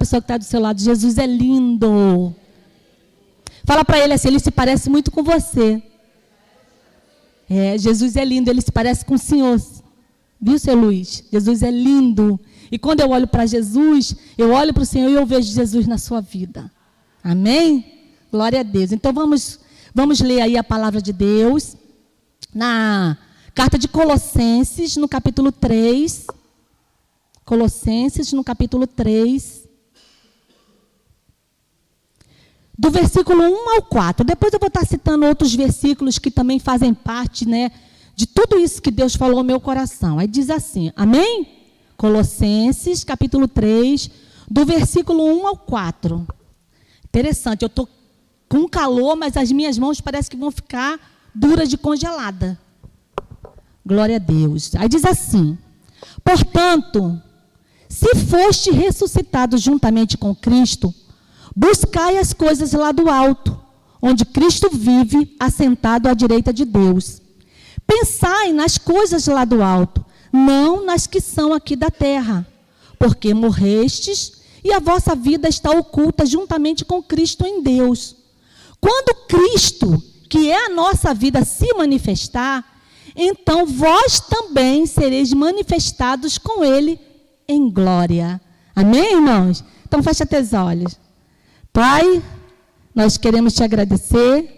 pessoa que está do seu lado: Jesus é lindo. Fala para ele assim: ele se parece muito com você. Jesus é lindo, ele se parece com o Senhor. Viu, seu Luiz? Jesus é lindo. E quando eu olho para Jesus, eu olho para o Senhor e eu vejo Jesus na sua vida. Amém? Glória a Deus. Então vamos ler aí a palavra de Deus na carta de Colossenses, no capítulo 3. Colossenses, no capítulo 3. Do versículo 1 ao 4. Depois eu vou estar citando outros versículos que também fazem parte, né, de tudo isso que Deus falou ao meu coração. Aí diz assim, amém? Colossenses, capítulo 3, do versículo 1 ao 4. Interessante, eu estou com calor, mas as minhas mãos parecem que vão ficar duras de congelada. Glória a Deus. Aí diz assim: portanto, se foste ressuscitado juntamente com Cristo, buscai as coisas lá do alto, onde Cristo vive, assentado à direita de Deus. Pensai nas coisas lá do alto, não nas que são aqui da terra, porque morrestes e a vossa vida está oculta juntamente com Cristo em Deus. Quando Cristo, que é a nossa vida, se manifestar, então vós também sereis manifestados com Ele em glória. Amém, irmãos? Então fecha teus olhos. Pai, nós queremos te agradecer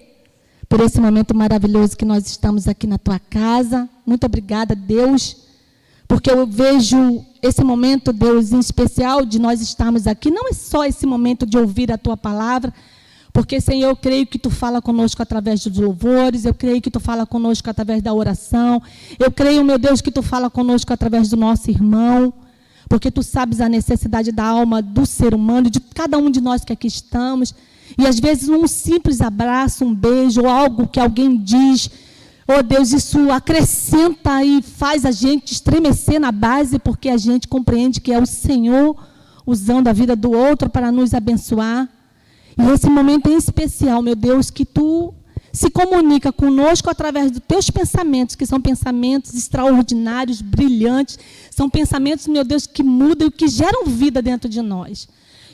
por esse momento maravilhoso que nós estamos aqui na tua casa. Muito obrigada, Deus, porque eu vejo esse momento, Deus, em especial, de nós estarmos aqui. Não é só esse momento de ouvir a tua palavra, porque, Senhor, eu creio que tu fala conosco através dos louvores, eu creio que tu fala conosco através da oração, eu creio, meu Deus, que tu fala conosco através do nosso irmão, porque tu sabes a necessidade da alma do ser humano, de cada um de nós que aqui estamos, e às vezes um simples abraço, um beijo, ou algo que alguém diz, oh Deus, isso acrescenta e faz a gente estremecer na base, porque a gente compreende que é o Senhor usando a vida do outro para nos abençoar. E esse momento em especial, meu Deus, que tu se comunica conosco através dos teus pensamentos, que são pensamentos extraordinários, brilhantes, são pensamentos, meu Deus, que mudam e que geram vida dentro de nós.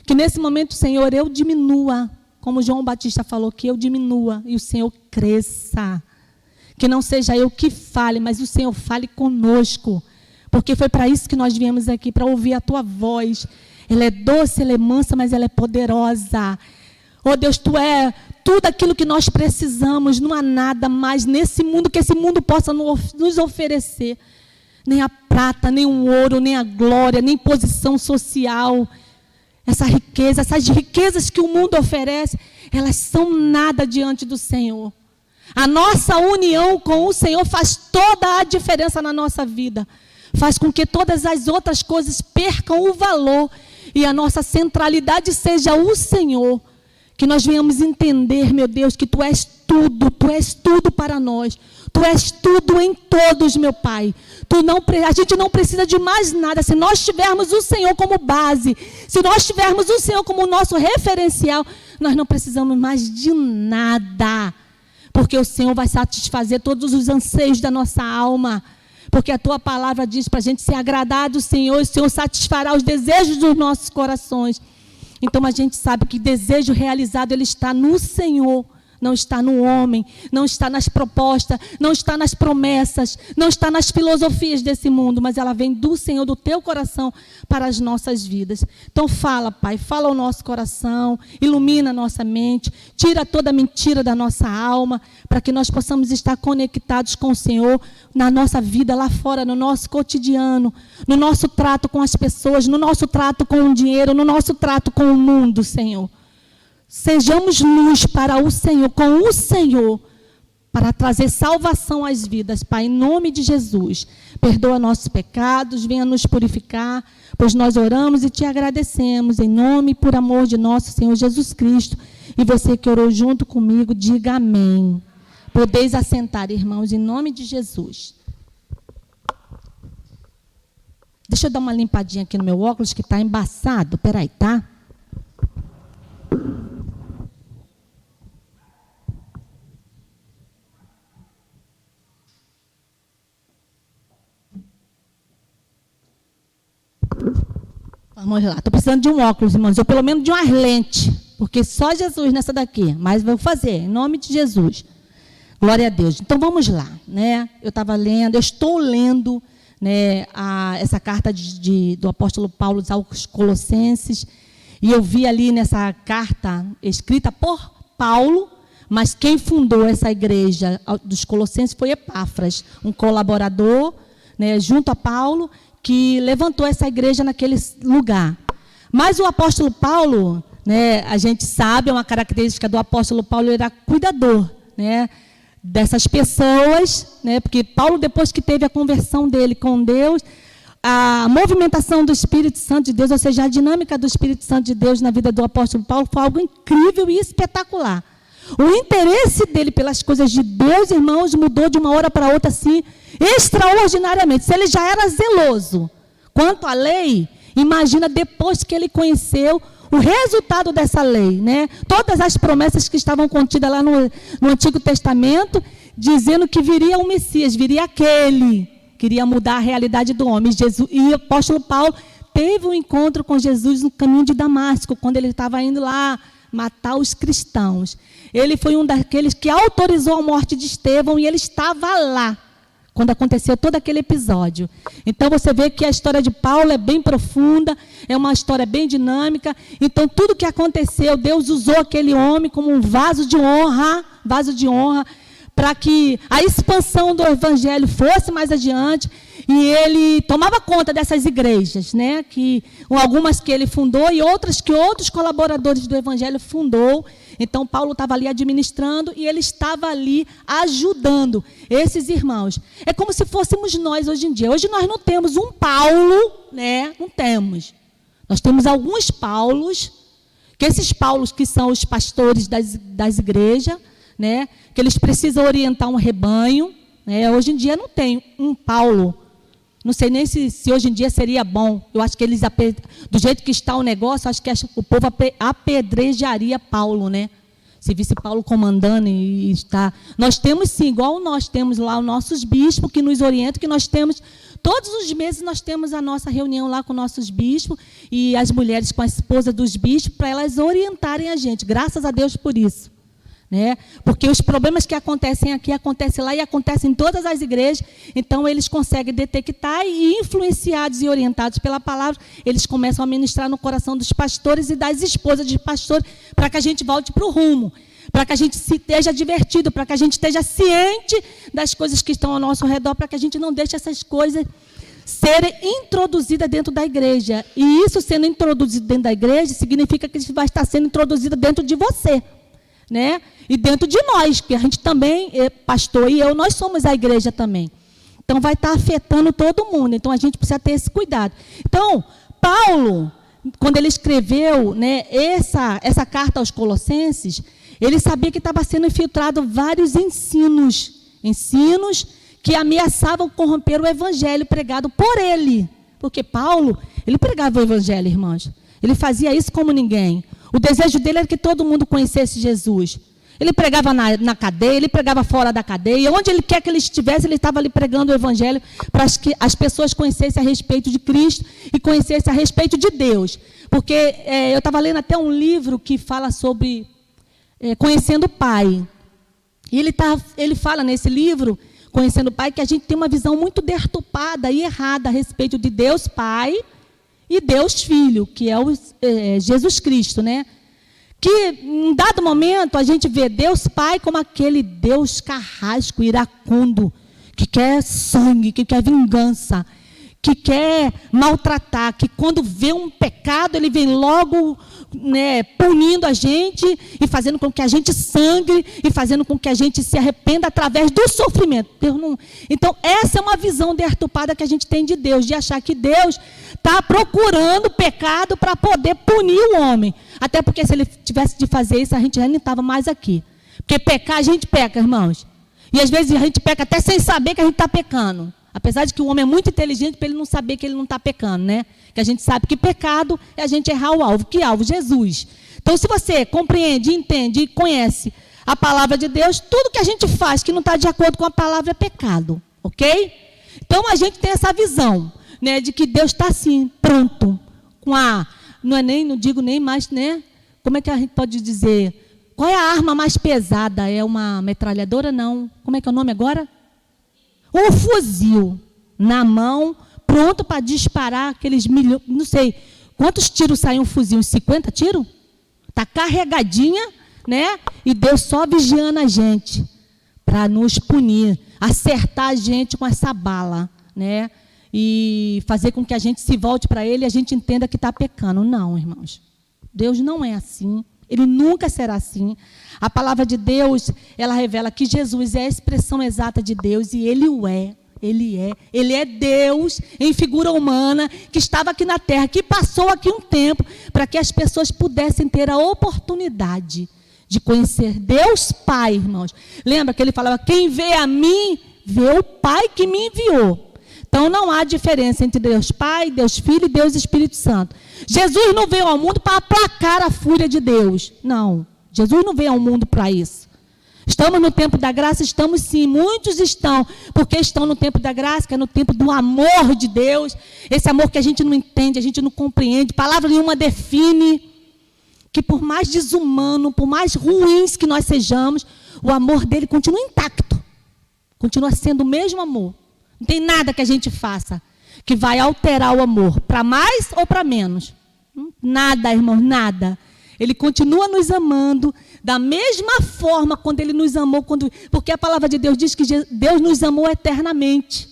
Que nesse momento, Senhor, eu diminua, como João Batista falou, que eu diminua e o Senhor cresça. Que não seja eu que fale, mas o Senhor fale conosco, porque foi para isso que nós viemos aqui, para ouvir a tua voz. Ela é doce, ela é mansa, mas ela é poderosa. Oh Deus, tu é tudo aquilo que nós precisamos, não há nada mais nesse mundo que esse mundo possa nos oferecer. Nem a prata, nem o ouro, nem a glória, nem posição social. Essas riquezas que o mundo oferece, elas são nada diante do Senhor. A nossa união com o Senhor faz toda a diferença na nossa vida. Faz com que todas as outras coisas percam o valor e a nossa centralidade seja o Senhor. Que nós venhamos entender, meu Deus, que tu és tudo para nós. Tu és tudo em todos, meu Pai. A gente não precisa de mais nada. Se nós tivermos o Senhor como base, se nós tivermos o Senhor como nosso referencial, nós não precisamos mais de nada. Porque o Senhor vai satisfazer todos os anseios da nossa alma. Porque a tua palavra diz para a gente se agradar do Senhor, e o Senhor satisfará os desejos dos nossos corações. Então a gente sabe que desejo realizado, ele está no Senhor, não está no homem, não está nas propostas, não está nas promessas, não está nas filosofias desse mundo, mas ela vem do Senhor, do teu coração, para as nossas vidas. Então fala, Pai, fala ao nosso coração, ilumina a nossa mente, tira toda a mentira da nossa alma, para que nós possamos estar conectados com o Senhor na nossa vida lá fora, no nosso cotidiano, no nosso trato com as pessoas, no nosso trato com o dinheiro, no nosso trato com o mundo, Senhor. Sejamos luz para o Senhor, com o Senhor, para trazer salvação às vidas, Pai, em nome de Jesus. Perdoa nossos pecados, venha nos purificar, pois nós oramos e te agradecemos, em nome e por amor de nosso Senhor Jesus Cristo. E você que orou junto comigo, diga amém. Podeis assentar, irmãos, em nome de Jesus. Deixa eu dar uma limpadinha aqui no meu óculos, que está embaçado. Peraí, tá? Vamos lá. Estou precisando de um óculos, irmãos. Ou pelo menos de umas lentes. Porque só Jesus nessa daqui. Mas vou fazer, em nome de Jesus. Glória a Deus. Então, vamos lá. Né? Eu estou lendo, né, essa carta do apóstolo Paulo aos Colossenses. E eu vi ali nessa carta, escrita por Paulo, mas quem fundou essa igreja dos Colossenses foi Epáfras, um colaborador, né, junto a Paulo, que levantou essa igreja naquele lugar. Mas o apóstolo Paulo, né, a gente sabe, uma característica do apóstolo Paulo, ele era cuidador, né, dessas pessoas, né, porque Paulo, depois que teve a conversão dele com Deus, a movimentação do Espírito Santo de Deus, ou seja, a dinâmica do Espírito Santo de Deus na vida do apóstolo Paulo foi algo incrível e espetacular. O interesse dele pelas coisas de Deus, irmãos, mudou de uma hora para outra, assim, extraordinariamente. Se ele já era zeloso quanto à lei, imagina depois que ele conheceu o resultado dessa lei, né? Todas as promessas que estavam contidas lá no Antigo Testamento, dizendo que viria o Messias, viria aquele, queria mudar a realidade do homem. E o apóstolo Paulo teve um encontro com Jesus no caminho de Damasco, quando ele estava indo lá matar os cristãos. Ele foi um daqueles que autorizou a morte de Estevão e ele estava lá quando aconteceu todo aquele episódio. Então você vê que a história de Paulo é bem profunda, é uma história bem dinâmica. Então tudo que aconteceu, Deus usou aquele homem como um vaso de honra, para que a expansão do evangelho fosse mais adiante, e ele tomava conta dessas igrejas, né, que algumas que ele fundou e outras que outros colaboradores do evangelho fundou. Então Paulo estava ali administrando e ele estava ali ajudando esses irmãos. É como se fôssemos nós hoje em dia. Hoje nós não temos um Paulo, né? Não temos. Nós temos alguns Paulos, que esses Paulos que são os pastores das igrejas, né? Que eles precisam orientar um rebanho, né? Hoje em dia não tem um Paulo. Não sei nem se hoje em dia seria bom. Eu acho que eles, do jeito que está o negócio, acho que o povo apedrejaria Paulo, né? Se visse Paulo comandando e está... Nós temos sim, igual nós temos lá os nossos bispos que nos orientam, que nós temos... Todos os meses nós temos a nossa reunião lá com nossos bispos e as mulheres com a esposa dos bispos para elas orientarem a gente. Graças a Deus por isso. Né? Porque os problemas que acontecem aqui, acontecem lá e acontecem em todas as igrejas. Então eles conseguem detectar e, influenciados e orientados pela palavra, eles começam a ministrar no coração dos pastores e das esposas de pastores, para que a gente volte para o rumo, para que a gente esteja divertido, para que a gente esteja ciente das coisas que estão ao nosso redor, para que a gente não deixe essas coisas serem introduzidas dentro da igreja. E isso sendo introduzido dentro da igreja significa que isso vai estar sendo introduzido dentro de você, né? E dentro de nós, que a gente também, pastor e eu, nós somos a igreja também. Então vai estar afetando todo mundo. Então a gente precisa ter esse cuidado. Então, Paulo, quando ele escreveu, né, essa carta aos Colossenses, ele sabia que estava sendo infiltrado vários ensinos que ameaçavam corromper o evangelho pregado por ele. Porque Paulo, ele pregava o evangelho, irmãos. Ele fazia isso como ninguém. O desejo dele era que todo mundo conhecesse Jesus. Ele pregava na cadeia, ele pregava fora da cadeia. Onde ele quer que ele estivesse, ele estava ali pregando o evangelho para que as pessoas conhecessem a respeito de Cristo e conhecessem a respeito de Deus. Porque eu estava lendo até um livro que fala sobre conhecendo o Pai. E ele fala nesse livro, Conhecendo o Pai, que a gente tem uma visão muito deturpada e errada a respeito de Deus Pai e Deus Filho, que é Jesus Cristo, né? Que, em dado momento, a gente vê Deus Pai como aquele Deus carrasco, iracundo, que quer sangue, que quer vingança, que quer maltratar, que quando vê um pecado, ele vem logo, né, punindo a gente e fazendo com que a gente sangre e fazendo com que a gente se arrependa através do sofrimento. Deus não... Então, essa é uma visão deturpada que a gente tem de Deus, de achar que Deus está procurando pecado para poder punir o homem. Até porque se ele tivesse de fazer isso, a gente já nem estava mais aqui. Porque pecar, a gente peca, irmãos. E às vezes a gente peca até sem saber que a gente está pecando. Apesar de que o homem é muito inteligente para ele não saber que ele não está pecando, né? Que a gente sabe que pecado é a gente errar o alvo. Que alvo? Jesus. Então, se você compreende, entende e conhece a palavra de Deus, tudo que a gente faz que não está de acordo com a palavra é pecado. Ok? Então, a gente tem essa visão, né, de que Deus está assim, pronto, não digo nem mais, né? Como é que a gente pode dizer? Qual é a arma mais pesada? É uma metralhadora? Não. Como é que é o nome agora? Um fuzil na mão, pronto para disparar aqueles milhões, não sei, quantos tiros saem um fuzil? Uns 50 tiros? Está carregadinha, né? E Deus só vigiando a gente para nos punir, acertar a gente com essa bala, né? E fazer com que a gente se volte para Ele e a gente entenda que está pecando. Não, irmãos. Deus não é assim. Ele nunca será assim. A palavra de Deus, ela revela que Jesus é a expressão exata de Deus e Ele o é. Ele é Deus em figura humana que estava aqui na terra, que passou aqui um tempo para que as pessoas pudessem ter a oportunidade de conhecer Deus Pai, irmãos. Lembra que ele falava, quem vê a mim, vê o Pai que me enviou. Então não há diferença entre Deus Pai, Deus Filho e Deus Espírito Santo. Jesus não veio ao mundo para aplacar a fúria de Deus. Não, Jesus não veio ao mundo para isso. Estamos no tempo da graça? Estamos sim, muitos estão, porque estão no tempo da graça, que é no tempo do amor de Deus, esse amor que a gente não entende, a gente não compreende, palavra nenhuma define, que por mais desumano, por mais ruins que nós sejamos, o amor dele continua intacto, continua sendo o mesmo amor. Não tem nada que a gente faça que vai alterar o amor, para mais ou para menos. Nada, irmão, nada. Ele continua nos amando da mesma forma quando Ele nos amou, porque a palavra de Deus diz que Deus nos amou eternamente.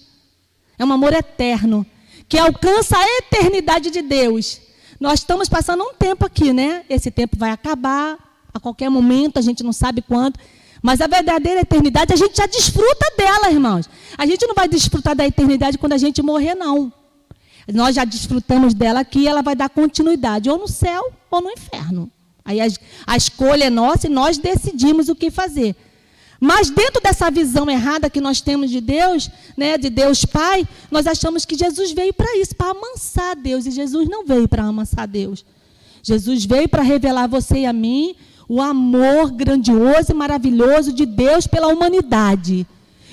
É um amor eterno, que alcança a eternidade de Deus. Nós estamos passando um tempo aqui, né? Esse tempo vai acabar a qualquer momento, a gente não sabe quando. Mas a verdadeira eternidade, a gente já desfruta dela, irmãos. A gente não vai desfrutar da eternidade quando a gente morrer, não. Nós já desfrutamos dela aqui e ela vai dar continuidade, ou no céu ou no inferno. Aí a escolha é nossa e nós decidimos o que fazer. Mas dentro dessa visão errada que nós temos de Deus, né, de Deus Pai, nós achamos que Jesus veio para isso, para amansar Deus. E Jesus não veio para amansar Deus. Jesus veio para revelar a você e a mim o amor grandioso e maravilhoso de Deus pela humanidade.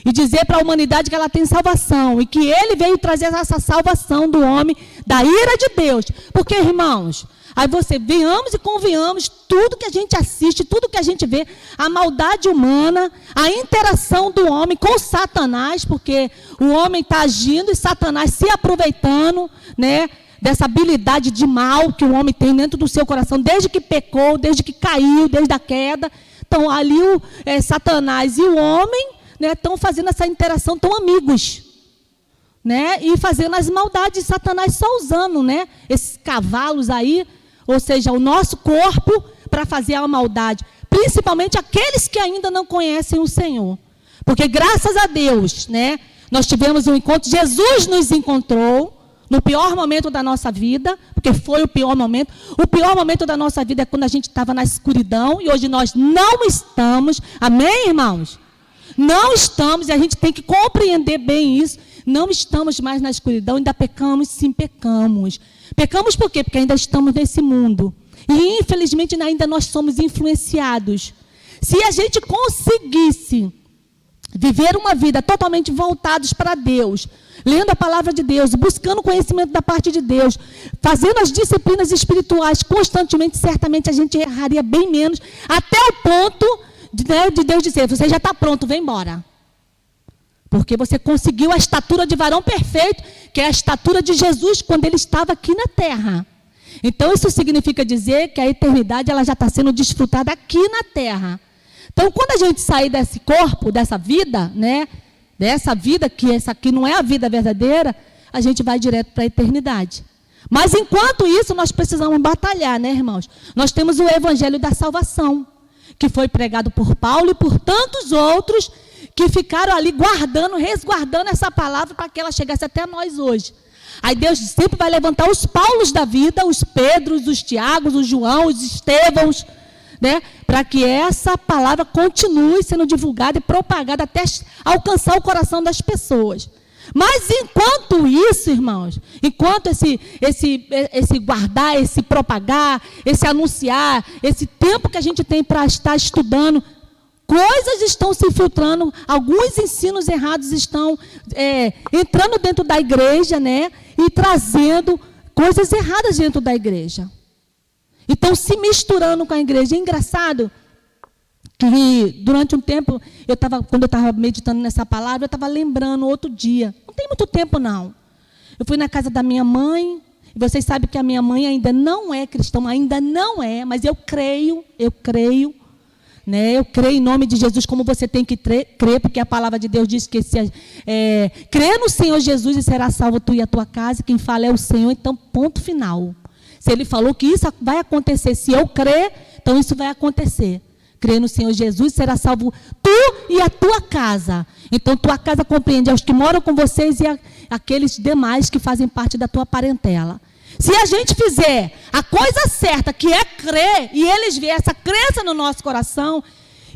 E dizer para a humanidade que ela tem salvação. E que Ele veio trazer essa salvação do homem da ira de Deus. Porque, irmãos, aí venhamos e convenhamos, tudo que a gente assiste, tudo que a gente vê, a maldade humana, a interação do homem com Satanás, porque o homem está agindo e Satanás se aproveitando, né, dessa habilidade de mal que o homem tem dentro do seu coração, desde que pecou, desde que caiu, desde a queda. Então, ali Satanás e o homem, né, estão fazendo essa interação, estão amigos, né, e fazendo as maldades, Satanás só usando, né, esses cavalos aí, ou seja, o nosso corpo para fazer a maldade, principalmente aqueles que ainda não conhecem o Senhor. Porque graças a Deus, né, nós tivemos um encontro, Jesus nos encontrou no pior momento da nossa vida, porque foi o pior momento. O pior momento da nossa vida é quando a gente estava na escuridão, e hoje nós não estamos. Amém, irmãos? Não estamos, e a gente tem que compreender bem isso. Não estamos mais na escuridão, ainda pecamos, sim, pecamos. Pecamos por quê? Porque ainda estamos nesse mundo. E, infelizmente, ainda nós somos influenciados. Se a gente conseguisse viver uma vida totalmente voltados para Deus, lendo a palavra de Deus, buscando conhecimento da parte de Deus, fazendo as disciplinas espirituais constantemente, certamente a gente erraria bem menos, até o ponto de Deus dizer, você já está pronto, vem embora. Porque você conseguiu a estatura de varão perfeito, que é a estatura de Jesus quando Ele estava aqui na terra. Então, isso significa dizer que a eternidade ela já está sendo desfrutada aqui na terra. Então, quando a gente sair desse corpo, dessa vida, né, dessa vida, que essa aqui não é a vida verdadeira, a gente vai direto para a eternidade. Mas, enquanto isso, nós precisamos batalhar, né, irmãos? Nós temos o evangelho da salvação, que foi pregado por Paulo e por tantos outros que ficaram ali guardando, resguardando essa palavra para que ela chegasse até nós hoje. Aí Deus sempre vai levantar os Paulos da vida, os Pedros, os Tiagos, os João, os Estevãos, né, para que essa palavra continue sendo divulgada e propagada até alcançar o coração das pessoas. Mas enquanto isso, irmãos, enquanto esse guardar, esse propagar, esse anunciar, esse tempo que a gente tem para estar estudando, coisas estão se filtrando, alguns ensinos errados estão entrando dentro da igreja, né, e trazendo coisas erradas dentro da igreja. E estão se misturando com a igreja. É engraçado que durante um tempo, quando eu estava meditando nessa palavra, eu estava lembrando outro dia. Não tem muito tempo, não. Eu fui na casa da minha mãe, e vocês sabem que a minha mãe ainda não é cristã, ainda não é, mas eu creio, né? Eu creio em nome de Jesus, como você tem que crer, porque a palavra de Deus diz que crê no Senhor Jesus e será salvo tu e a tua casa, quem fala é o Senhor, então ponto final. Se Ele falou que isso vai acontecer, se eu crer, então isso vai acontecer. Crê no Senhor Jesus, será salvo tu e a tua casa. Então, tua casa compreende aos que moram com vocês e aqueles demais que fazem parte da tua parentela. Se a gente fizer a coisa certa, que é crer, e eles verem essa crença no nosso coração,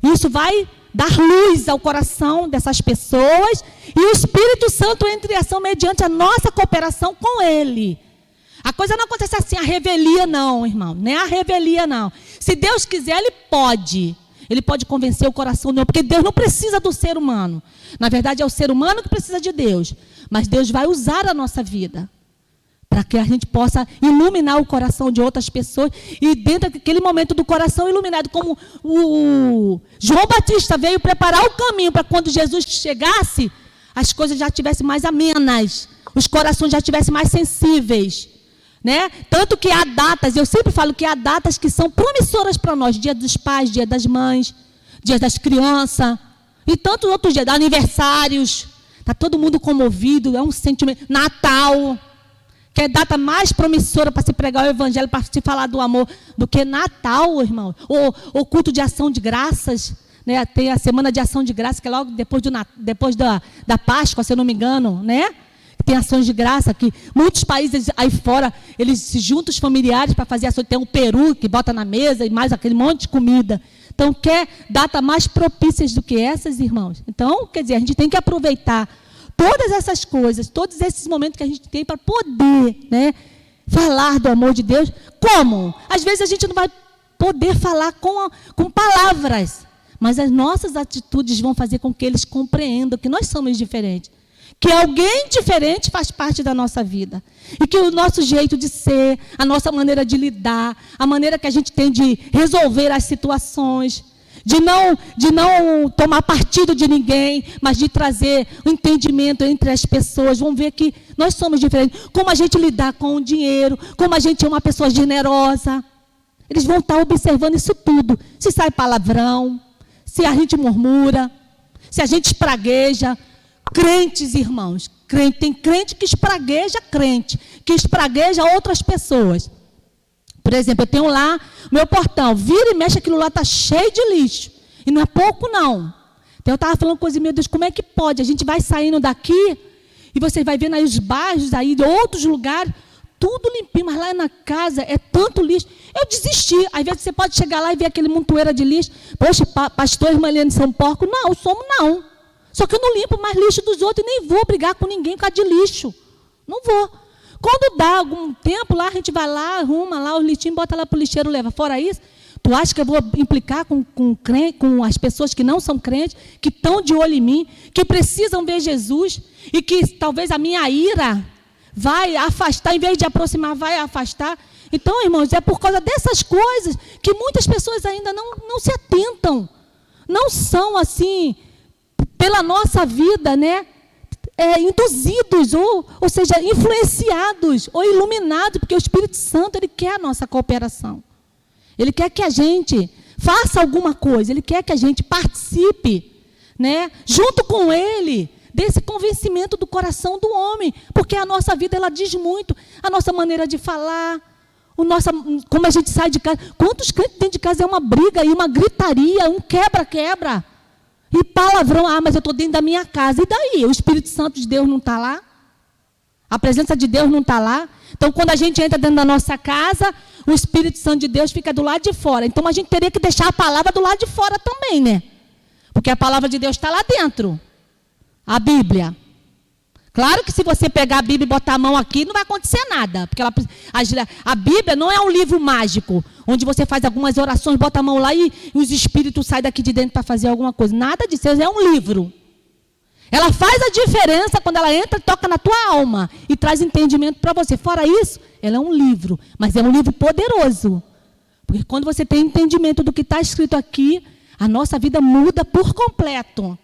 isso vai dar luz ao coração dessas pessoas, e o Espírito Santo entra em ação mediante a nossa cooperação com Ele. A coisa não acontece assim, a revelia não, irmão. Não é a revelia não. Se Deus quiser, Ele pode. Ele pode convencer o coração do homem, porque Deus não precisa do ser humano. Na verdade, é o ser humano que precisa de Deus. Mas Deus vai usar a nossa vida para que a gente possa iluminar o coração de outras pessoas. E dentro daquele momento do coração iluminado, como o João Batista veio preparar o caminho para quando Jesus chegasse, as coisas já estivessem mais amenas, os corações já estivessem mais sensíveis. Né? Tanto que há datas, eu sempre falo que há datas que são promissoras para nós, dia dos pais, dia das mães, dia das crianças, e tantos outros dias, aniversários, está todo mundo comovido, é um sentimento, Natal, que é a data mais promissora para se pregar o evangelho, para se falar do amor, do que Natal, irmão, ou culto de ação de graças, né? Tem a semana de ação de graças, que é logo depois da Páscoa, se eu não me engano, né? Tem ações de graça, que muitos países aí fora, eles se juntam os familiares para fazer ações. Tem um peru que bota na mesa e mais aquele monte de comida. Então, quer data mais propícias do que essas, irmãos? Então, quer dizer, a gente tem que aproveitar todas essas coisas, todos esses momentos que a gente tem para poder, né, falar do amor de Deus. Como? Às vezes a gente não vai poder falar com palavras, mas as nossas atitudes vão fazer com que eles compreendam que nós somos diferentes. Que alguém diferente faz parte da nossa vida. E que o nosso jeito de ser, a nossa maneira de lidar, a maneira que a gente tem de resolver as situações, de não tomar partido de ninguém, mas de trazer um entendimento entre as pessoas. Vão ver que nós somos diferentes. Como a gente lidar com o dinheiro, como a gente é uma pessoa generosa. Eles vão estar observando isso tudo. Se sai palavrão, se a gente murmura, se a gente espragueja. Crentes, irmãos, tem crente que espragueja crente, que espragueja outras pessoas. Por exemplo, eu tenho lá meu portão, vira e mexe, aquilo lá está cheio de lixo. E não é pouco, não. Então eu estava falando coisa, meu Deus, como é que pode? A gente vai saindo daqui e você vai vendo aí os bairros aí de outros lugares, tudo limpinho, mas lá na casa é tanto lixo. Eu desisti. Às vezes você pode chegar lá e ver aquele montoeira de lixo. Poxa, pastor e irmã Helene são porcos? Não, somos não. Só que eu não limpo mais lixo dos outros e nem vou brigar com ninguém por causa de lixo. Não vou. Quando dá algum tempo lá, a gente vai lá, arruma lá os lixinhos, bota lá para o lixeiro, leva. Fora isso, tu acha que eu vou implicar com as pessoas que não são crentes, que estão de olho em mim, que precisam ver Jesus, e que talvez a minha ira vai afastar, em vez de aproximar, vai afastar. Então, irmãos, é por causa dessas coisas que muitas pessoas ainda não se atentam. Não são assim, pela nossa vida, né, induzidos, ou seja, influenciados, ou iluminados, porque o Espírito Santo, ele quer a nossa cooperação. Ele quer que a gente faça alguma coisa, ele quer que a gente participe, né, junto com ele, desse convencimento do coração do homem, porque a nossa vida, ela diz muito, a nossa maneira de falar, como a gente sai de casa. Quantos crentes dentro de casa é uma briga e uma gritaria, um quebra-quebra, e palavrão. Mas eu estou dentro da minha casa, e daí? O Espírito Santo de Deus não está lá? A presença de Deus não está lá? Então, quando a gente entra dentro da nossa casa, o Espírito Santo de Deus fica do lado de fora. Então, a gente teria que deixar a palavra do lado de fora também, né? Porque a palavra de Deus está lá dentro. A Bíblia. Claro que se você pegar a Bíblia e botar a mão aqui, não vai acontecer nada. Porque a Bíblia não é um livro mágico, onde você faz algumas orações, bota a mão lá e os espíritos saem daqui de dentro para fazer alguma coisa. Nada disso, é um livro. Ela faz a diferença quando ela entra e toca na tua alma e traz entendimento para você. Fora isso, ela é um livro, mas é um livro poderoso. Porque quando você tem entendimento do que está escrito aqui, a nossa vida muda por completo.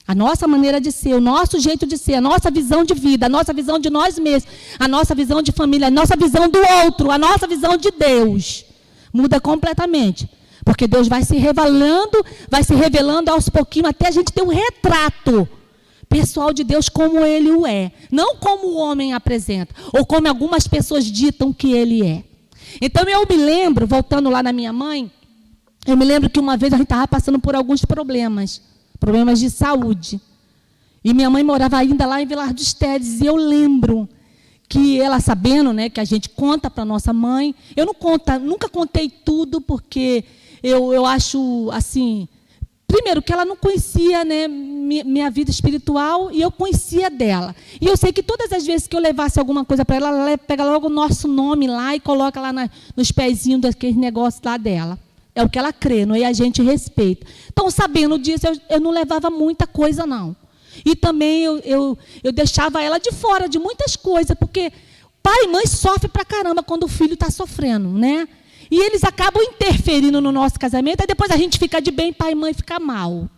A nossa maneira de ser, o nosso jeito de ser, a nossa visão de vida, a nossa visão de nós mesmos, a nossa visão de família, a nossa visão do outro, a nossa visão de Deus. Muda completamente. Porque Deus vai se revelando aos pouquinhos, até a gente ter um retrato pessoal de Deus como Ele o é. Não como o homem apresenta, ou como algumas pessoas ditam que Ele é. Então eu me lembro, voltando lá na minha mãe, eu me lembro que uma vez a gente estava passando por alguns problemas de saúde. E minha mãe morava ainda lá em Vilar dos Teles, e eu lembro que ela sabendo, né, que a gente conta para nossa mãe, eu nunca contei tudo, porque eu acho assim, primeiro que ela não conhecia, né, minha vida espiritual, e eu conhecia dela. E eu sei que todas as vezes que eu levasse alguma coisa para ela pega logo o nosso nome lá e coloca lá nos pezinhos daquele negócio lá dela. É o que ela crê, não é? E a gente respeita. Então, sabendo disso, eu não levava muita coisa, não. E também eu deixava ela de fora de muitas coisas, porque pai e mãe sofrem pra caramba quando o filho está sofrendo, né? E eles acabam interferindo no nosso casamento, aí depois a gente fica de bem, pai e mãe fica mal.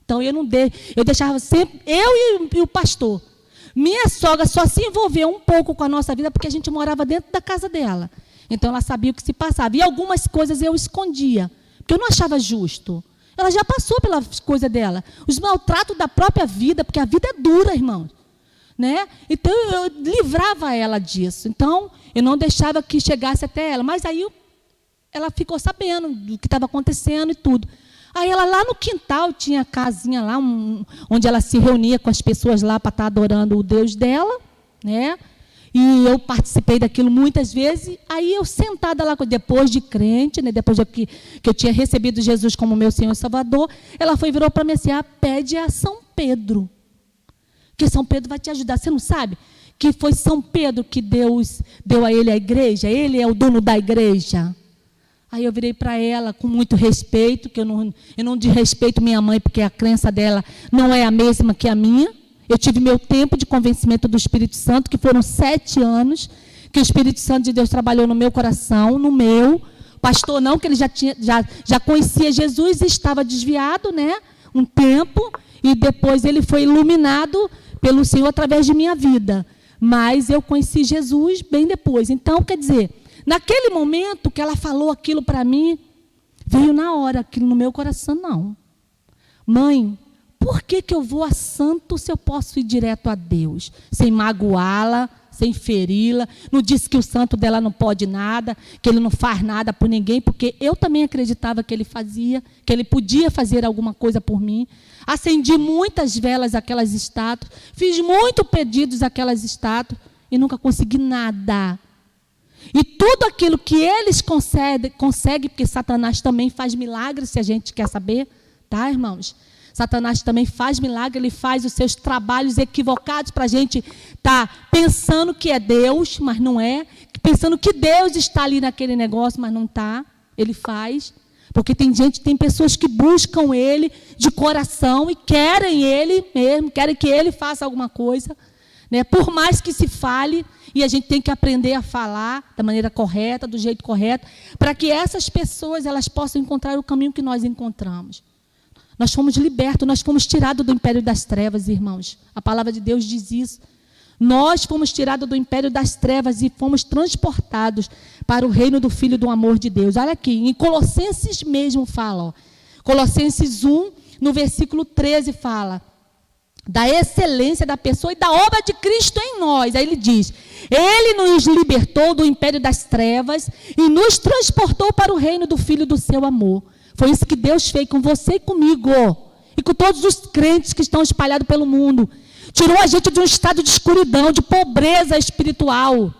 Então, eu deixava sempre, eu e o pastor. Minha sogra só se envolveu um pouco com a nossa vida, porque a gente morava dentro da casa dela. Então, ela sabia o que se passava. E algumas coisas eu escondia, porque eu não achava justo. Ela já passou pelas coisas dela. Os maltratos da própria vida, porque a vida é dura, irmãos. Né? Então, eu livrava ela disso. Então, eu não deixava que chegasse até ela. Mas aí, ela ficou sabendo do que estava acontecendo e tudo. Aí, ela lá no quintal, tinha a casinha lá, onde ela se reunia com as pessoas lá para estar adorando o Deus dela, né? E eu participei daquilo muitas vezes. Aí eu sentada lá, depois de crente, né, depois que eu tinha recebido Jesus como meu Senhor e Salvador, ela virou para mim assim, pede a São Pedro. Que São Pedro vai te ajudar. Você não sabe que foi São Pedro que Deus deu a ele a igreja? Ele é o dono da igreja. Aí eu virei para ela com muito respeito, que eu não desrespeito minha mãe, porque a crença dela não é a mesma que a minha. Eu tive meu tempo de convencimento do Espírito Santo, que foram 7 anos, que o Espírito Santo de Deus trabalhou no meu coração, no meu. Pastor não, que ele já conhecia Jesus e estava desviado, né, um tempo, e depois ele foi iluminado pelo Senhor através de minha vida. Mas eu conheci Jesus bem depois. Então, quer dizer, naquele momento que ela falou aquilo para mim, veio na hora aquilo no meu coração, não. Mãe, por que eu vou a santo se eu posso ir direto a Deus? Sem magoá-la, sem feri-la. Não disse que o santo dela não pode nada, que ele não faz nada por ninguém, porque eu também acreditava que ele fazia, que ele podia fazer alguma coisa por mim. Acendi muitas velas àquelas estátuas, fiz muitos pedidos àquelas estátuas e nunca consegui nada. E tudo aquilo que eles conseguem, porque Satanás também faz milagres, se a gente quer saber, tá, irmãos? Satanás também faz milagre, ele faz os seus trabalhos equivocados para a gente estar pensando que é Deus, mas não é. Pensando que Deus está ali naquele negócio, mas não está. Ele faz. Porque tem pessoas que buscam ele de coração e querem ele mesmo, querem que ele faça alguma coisa. Né? Por mais que se fale, e a gente tem que aprender a falar da maneira correta, do jeito correto, para que essas pessoas elas possam encontrar o caminho que nós encontramos. Nós fomos libertos, nós fomos tirados do império das trevas, irmãos. A palavra de Deus diz isso. Nós fomos tirados do império das trevas e fomos transportados para o reino do Filho do amor de Deus. Olha aqui, em Colossenses mesmo fala. Ó. Colossenses 1, no versículo 13 fala da excelência da pessoa e da obra de Cristo em nós. Aí ele diz, ele nos libertou do império das trevas e nos transportou para o reino do Filho do seu amor. Foi isso que Deus fez com você e comigo, e com todos os crentes que estão espalhados pelo mundo. Tirou a gente de um estado de escuridão, de pobreza espiritual,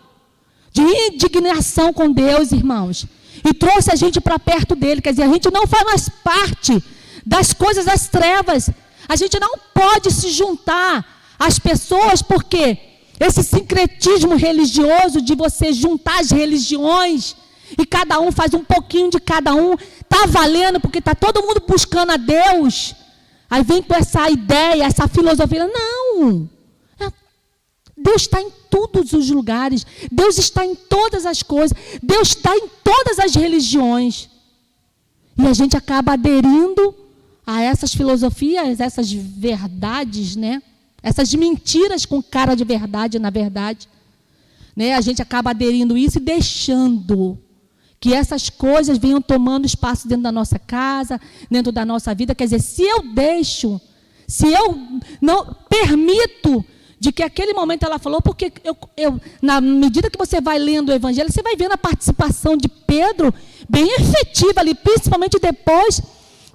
de indignação com Deus, irmãos. E trouxe a gente para perto dele. Quer dizer, a gente não faz mais parte das coisas das trevas. A gente não pode se juntar às pessoas, porque esse sincretismo religioso de você juntar as religiões e cada um faz um pouquinho de cada um, está valendo porque está todo mundo buscando a Deus. Aí vem com essa ideia, essa filosofia, Não. Deus está em todos os lugares. Deus está em todas as coisas. Deus está em todas as religiões. E a gente acaba aderindo a essas filosofias, essas verdades, né? Essas mentiras com cara de verdade, na verdade. Né? A gente acaba aderindo isso e deixando que essas coisas venham tomando espaço dentro da nossa casa, dentro da nossa vida. Quer dizer, se eu deixo, se eu não permito de que aquele momento ela falou, porque na medida que você vai lendo o Evangelho, você vai vendo a participação de Pedro bem efetiva ali, principalmente depois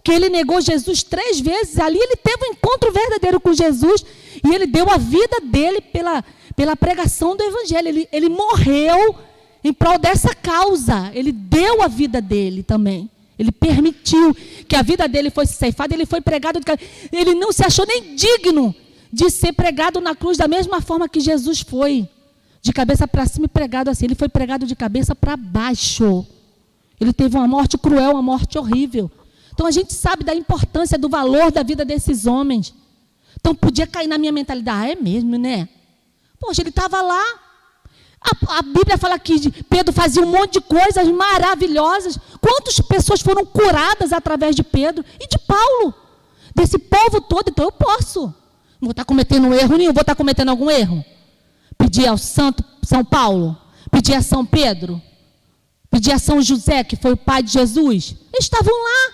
que ele negou Jesus 3 vezes. Ali ele teve um encontro verdadeiro com Jesus e ele deu a vida dele pela pregação do Evangelho. Ele morreu em prol dessa causa. Ele deu a vida dele também. Ele permitiu que a vida dele fosse ceifada. Ele foi pregado. Ele não se achou nem digno de ser pregado na cruz da mesma forma que Jesus foi. De cabeça para cima e pregado assim. Ele foi pregado de cabeça para baixo. Ele teve uma morte cruel, uma morte horrível. Então a gente sabe da importância, do valor da vida desses homens. Então podia cair na minha mentalidade. É mesmo, né? Poxa, ele estava lá. A Bíblia fala que Pedro fazia um monte de coisas maravilhosas. Quantas pessoas foram curadas através de Pedro e de Paulo? Desse povo todo. Então eu posso. Não vou estar cometendo erro nenhum. Vou estar cometendo algum erro. Pedir ao santo São Paulo. Pedir a São Pedro. Pedir a São José, que foi o pai de Jesus. Eles estavam lá.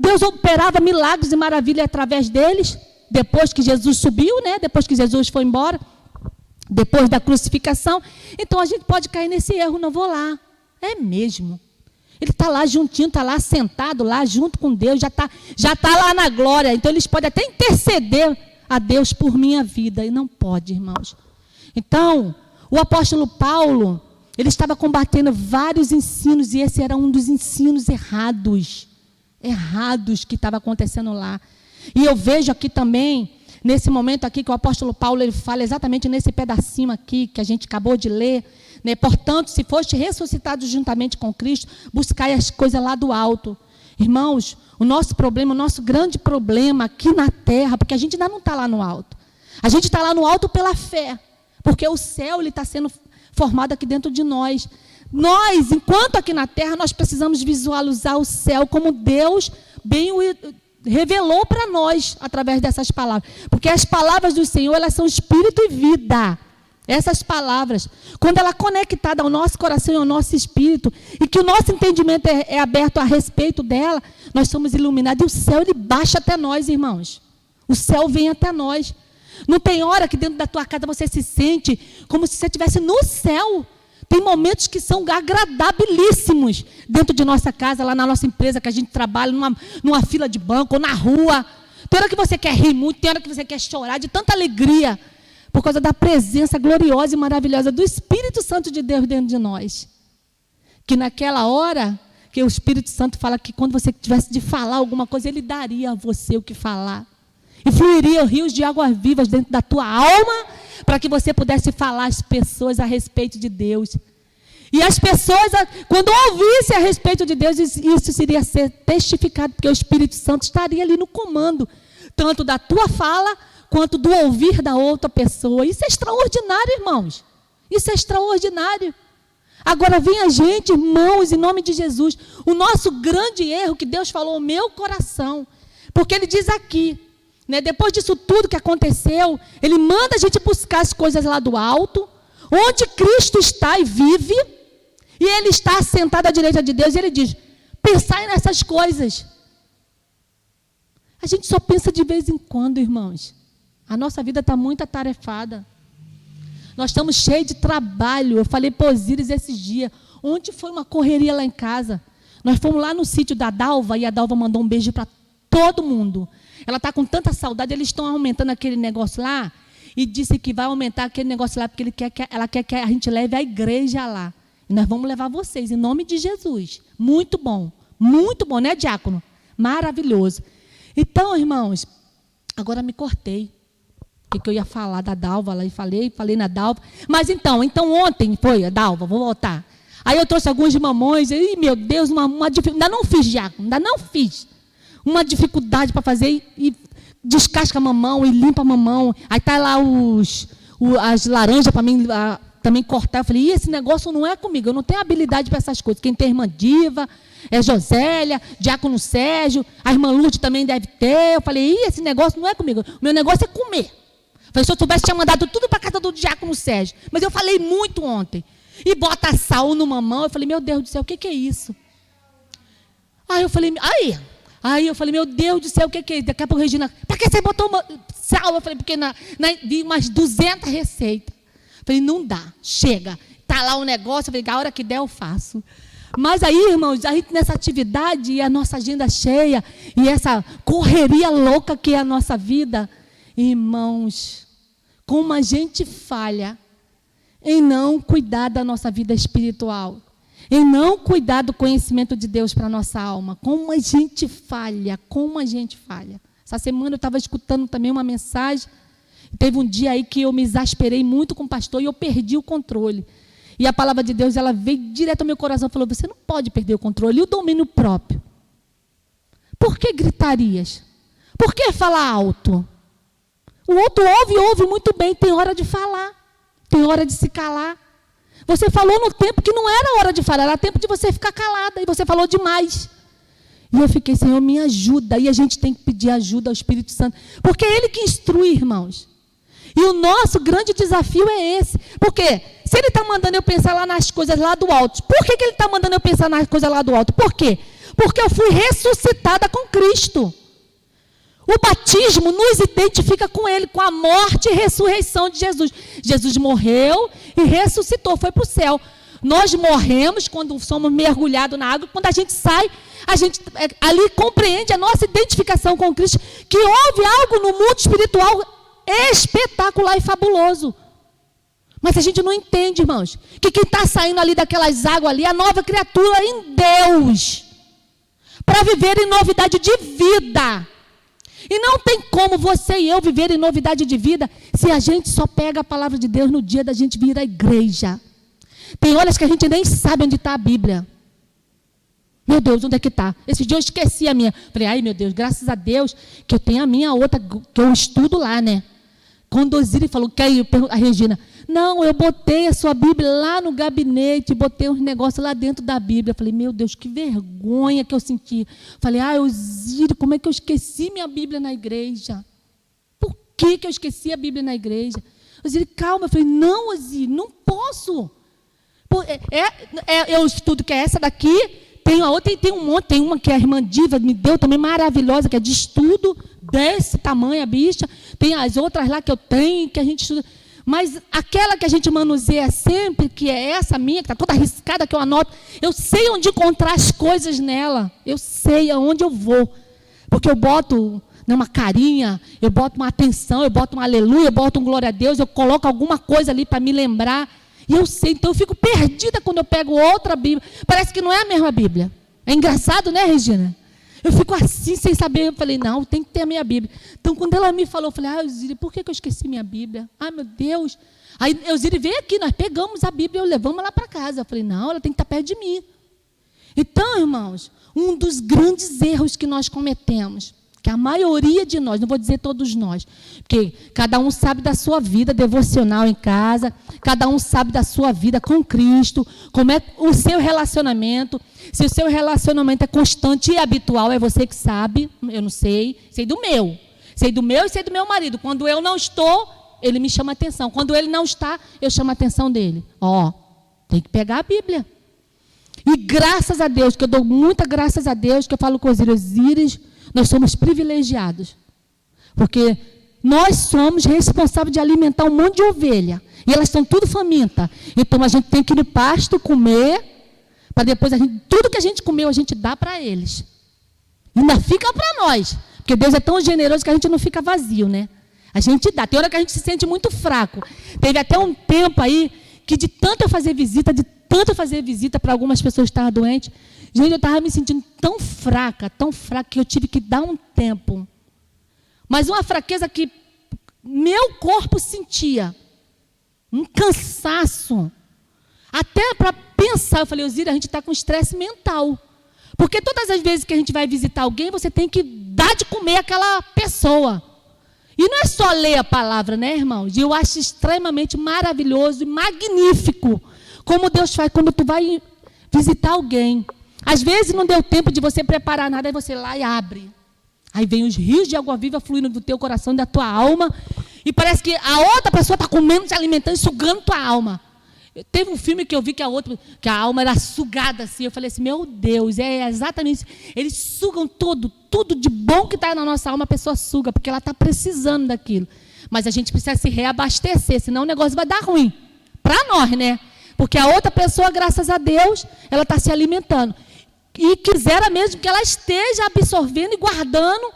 Deus operava milagres e maravilhas através deles. Depois que Jesus subiu, né? Depois que Jesus foi embora. Depois da crucificação. Então a gente pode cair nesse erro. Não vou lá. É mesmo. Ele está lá juntinho, está lá sentado lá junto com Deus. Já tá lá na glória. Então eles podem até interceder a Deus por minha vida. E não pode, irmãos. Então, o apóstolo Paulo, ele estava combatendo vários ensinos. E esse era um dos ensinos errados que estava acontecendo lá. E eu vejo aqui também, nesse momento aqui, que o apóstolo Paulo ele fala exatamente nesse pedacinho aqui, que a gente acabou de ler, né? Portanto, se foste ressuscitado juntamente com Cristo, buscai as coisas lá do alto. Irmãos, o nosso problema, o nosso grande problema aqui na terra, porque a gente ainda não está lá no alto. A gente está lá no alto pela fé, porque o céu está sendo formado aqui dentro de nós. Nós, enquanto aqui na terra, nós precisamos visualizar o céu como Deus bem o revelou para nós através dessas palavras. Porque as palavras do Senhor, elas são espírito e vida. Essas palavras, quando ela é conectada ao nosso coração e ao nosso espírito, e que o nosso entendimento é aberto a respeito dela, nós somos iluminados. E o céu, ele baixa até nós, irmãos. O céu vem até nós. Não tem hora que dentro da tua casa você se sente como se você estivesse no céu. Tem momentos que são agradabilíssimos dentro de nossa casa, lá na nossa empresa, que a gente trabalha, numa fila de banco ou na rua. Tem hora que você quer rir muito, tem hora que você quer chorar de tanta alegria, por causa da presença gloriosa e maravilhosa do Espírito Santo de Deus dentro de nós. Que naquela hora, que o Espírito Santo fala que quando você tivesse de falar alguma coisa, ele daria a você o que falar. E fluiria rios de águas vivas dentro da tua alma, para que você pudesse falar às pessoas a respeito de Deus. E as pessoas, quando ouvissem a respeito de Deus, isso iria ser testificado, porque o Espírito Santo estaria ali no comando, tanto da tua fala, quanto do ouvir da outra pessoa. Isso é extraordinário, irmãos. Isso é extraordinário. Agora vem a gente, irmãos, em nome de Jesus, o nosso grande erro que Deus falou ao meu coração, porque Ele diz aqui, né, depois disso tudo que aconteceu, Ele manda a gente buscar as coisas lá do alto, onde Cristo está e vive, e Ele está assentado à direita de Deus, e Ele diz, pensai nessas coisas. A gente só pensa de vez em quando, irmãos. A nossa vida está muito atarefada. Nós estamos cheios de trabalho. Eu falei para Osíris esses dias, ontem foi uma correria lá em casa. Nós fomos lá no sítio da Dalva, e a Dalva mandou um beijo para todo mundo. Ela está com tanta saudade, eles estão aumentando aquele negócio lá, e disse que vai aumentar aquele negócio lá, porque ela quer que a gente leve a igreja lá. E nós vamos levar vocês, em nome de Jesus. Muito bom, né, diácono? Maravilhoso. Então, irmãos, agora me cortei. O que eu ia falar da Dalva lá, e falei na Dalva. Mas então ontem foi a Dalva, vou voltar. Aí eu trouxe alguns mamões, e meu Deus, uma dificuldade, ainda não fiz, diácono, ainda não fiz. Uma dificuldade para fazer, e descasca mamão e limpa mamão. Aí tá lá as laranjas para mim também cortar. Eu falei, esse negócio não é comigo, eu não tenho habilidade para essas coisas. Quem tem irmã Diva, Josélia, Diácono Sérgio, a irmã Lourdes também deve ter. Eu falei, esse negócio não é comigo, o meu negócio é comer. Eu falei, se eu soubesse, tinha mandado tudo para a casa do Diácono Sérgio. Mas eu falei muito ontem. E bota sal no mamão. Eu falei, meu Deus do céu, o que é isso? Aí eu falei, meu Deus do céu, o que é isso? Daqui a pouco, Regina, para que você botou sal? Eu falei, porque vi umas 200 receitas. Eu falei, não dá, chega. Está lá o negócio, eu falei, a hora que der eu faço. Mas aí, irmãos, a gente nessa atividade, e a nossa agenda cheia, e essa correria louca que é a nossa vida, irmãos, como a gente falha em não cuidar da nossa vida espiritual, em não cuidar do conhecimento de Deus para a nossa alma. Como a gente falha. Essa semana eu estava escutando também uma mensagem. Teve um dia aí que eu me exasperei muito com o pastor e eu perdi o controle. E a palavra de Deus, ela veio direto ao meu coração e falou, você não pode perder o controle e o domínio próprio. Por que gritarias? Por que falar alto? O outro ouve muito bem, tem hora de falar, tem hora de se calar. Você falou no tempo que não era hora de falar, era tempo de você ficar calada, e você falou demais. E eu fiquei, Senhor, me ajuda. E a gente tem que pedir ajuda ao Espírito Santo, porque é Ele que instrui, irmãos. E o nosso grande desafio é esse. Porque se Ele está mandando eu pensar lá nas coisas lá do alto, por que Ele está mandando eu pensar nas coisas lá do alto? Por quê? Porque eu fui ressuscitada com Cristo. O batismo nos identifica com Ele, com a morte e ressurreição de Jesus. Jesus morreu e ressuscitou, foi para o céu. Nós morremos quando somos mergulhados na água. Quando a gente sai, a gente ali compreende a nossa identificação com Cristo, que houve algo no mundo espiritual espetacular e fabuloso. Mas a gente não entende, irmãos, que quem está saindo ali daquelas águas ali é a nova criatura em Deus, para viver em novidade de vida. E não tem como você e eu viver em novidade de vida se a gente só pega a palavra de Deus no dia da gente vir à igreja. Tem horas que a gente nem sabe onde está a Bíblia. Meu Deus, onde é que está? Esse dia eu esqueci a minha. Falei, ai meu Deus, graças a Deus que eu tenho a minha outra, que eu estudo lá, né? Quando Osíris falou, que aí a Regina, não, eu botei a sua Bíblia lá no gabinete, botei uns negócios lá dentro da Bíblia. Falei, meu Deus, que vergonha que eu senti. Falei, Osíris, como é que eu esqueci minha Bíblia na igreja? Por que eu esqueci a Bíblia na igreja? Osíris, calma. Eu falei, não, Osíris, não posso. Eu estudo que é essa daqui, tem a outra e tem um monte, tem uma que a irmã Diva me deu também, maravilhosa, que é de estudo, desse tamanho a bicha, tem as outras lá que eu tenho, que a gente estuda, mas aquela que a gente manuseia sempre, que é essa minha, que está toda arriscada, que eu anoto, eu sei onde encontrar as coisas nela, eu sei aonde eu vou, porque eu boto uma carinha, eu boto uma atenção, eu boto um aleluia, eu boto um glória a Deus, eu coloco alguma coisa ali para me lembrar. E eu sei, então eu fico perdida quando eu pego outra Bíblia. Parece que não é a mesma Bíblia. É engraçado, né, Regina? Eu fico assim, sem saber. Eu falei, não, tem que ter a minha Bíblia. Então, quando ela me falou, eu falei, Osíris, por que eu esqueci minha Bíblia? Meu Deus. Aí, Osíris veio aqui, nós pegamos a Bíblia e levamos ela para casa. Eu falei, não, ela tem que estar perto de mim. Então, irmãos, um dos grandes erros que nós cometemos, que a maioria de nós, não vou dizer todos nós, porque cada um sabe da sua vida devocional em casa, cada um sabe da sua vida com Cristo, como é o seu relacionamento, se o seu relacionamento é constante e habitual, é você que sabe, eu não sei, sei do meu e sei do meu marido. Quando eu não estou, ele me chama a atenção, quando ele não está, eu chamo a atenção dele. Tem que pegar a Bíblia. E graças a Deus, que eu dou muita graças a Deus, que eu falo com Osíris, nós somos privilegiados, porque nós somos responsáveis de alimentar um monte de ovelha, e elas estão tudo famintas, então a gente tem que ir no pasto comer, para depois tudo que a gente comeu, a gente dá para eles, e ainda fica para nós, porque Deus é tão generoso que a gente não fica vazio, né? A gente dá, tem hora que a gente se sente muito fraco. Teve até um tempo aí, que de tanto eu fazer visita, para algumas pessoas que estavam doentes, gente, eu estava me sentindo tão fraca, que eu tive que dar um tempo. Mas uma fraqueza que meu corpo sentia, um cansaço. Até para pensar, eu falei, Osíris, a gente está com estresse mental. Porque todas as vezes que a gente vai visitar alguém, você tem que dar de comer aquela pessoa. E não é só ler a palavra, né, irmãos? E eu acho extremamente maravilhoso e magnífico como Deus faz quando tu vai visitar alguém. Às vezes não deu tempo de você preparar nada, aí você lá e abre. Aí vem os rios de água viva fluindo do teu coração, da tua alma, e parece que a outra pessoa está comendo, se alimentando, sugando tua alma. Teve um filme que eu vi que a alma era sugada assim. Eu falei assim, meu Deus, é exatamente isso. Eles sugam tudo de bom que está na nossa alma, a pessoa suga, porque ela está precisando daquilo. Mas a gente precisa se reabastecer, senão o negócio vai dar ruim. Para nós, né? Porque a outra pessoa, graças a Deus, ela está se alimentando. E quisera mesmo que ela esteja absorvendo e guardando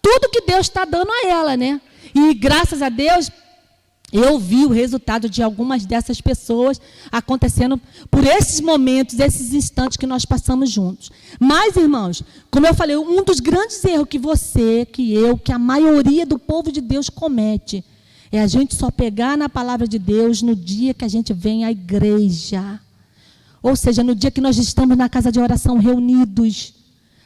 tudo que Deus está dando a ela, né? E graças a Deus, eu vi o resultado de algumas dessas pessoas acontecendo por esses momentos, esses instantes que nós passamos juntos. Mas, irmãos, como eu falei, um dos grandes erros que você, que eu, que a maioria do povo de Deus comete, é a gente só pegar na palavra de Deus no dia que a gente vem à igreja. Ou seja, no dia que nós estamos na casa de oração reunidos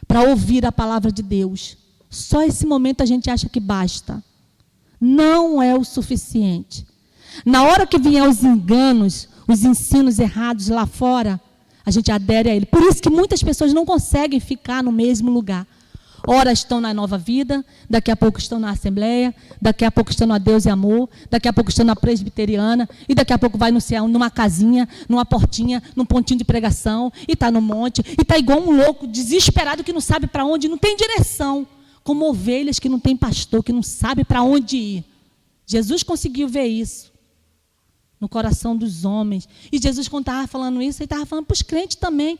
para ouvir a palavra de Deus. Só esse momento a gente acha que basta. Não é o suficiente. Na hora que vier os enganos, os ensinos errados lá fora, a gente adere a ele. Por isso que muitas pessoas não conseguem ficar no mesmo lugar. Ora estão na Nova Vida, daqui a pouco estão na Assembleia, daqui a pouco estão na Deus e Amor, daqui a pouco estão na Presbiteriana, e daqui a pouco vai no céu, numa casinha, numa portinha, num pontinho de pregação, e está no monte, e está igual um louco, desesperado, que não sabe para onde, não tem direção. Como ovelhas que não tem pastor, que não sabe para onde ir. Jesus conseguiu ver isso no coração dos homens. E Jesus, quando estava falando isso, ele estava falando para os crentes também.